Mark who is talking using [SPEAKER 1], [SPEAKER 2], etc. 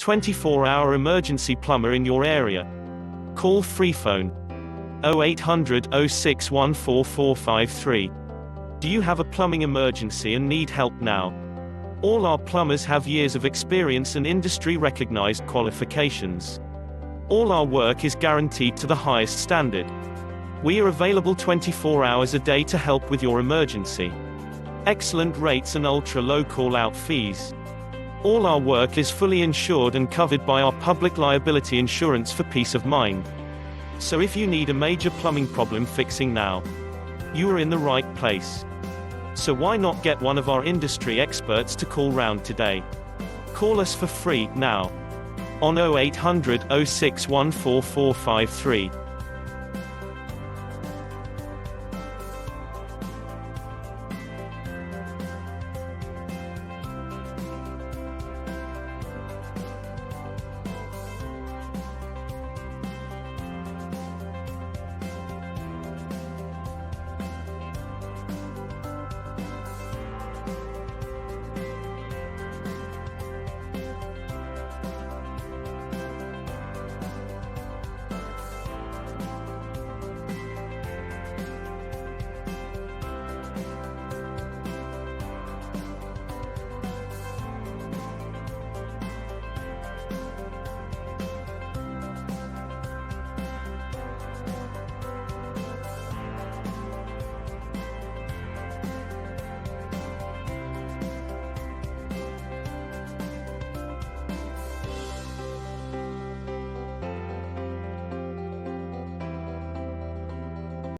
[SPEAKER 1] 24-hour emergency plumber in your area. Call free phone 0800 06144453. Do you have a plumbing emergency and need help now? All our plumbers have years of experience and industry-recognized qualifications. All our work is guaranteed to the highest standard. We are available 24 hours a day to help with your emergency. Excellent rates and ultra-low call-out fees. All our work is fully insured and covered by our public liability insurance for peace of mind. So if you need a major plumbing problem fixing now, you are in the right place. So why not get one of our industry experts to call round today? Call us for free now on 0800 06144453.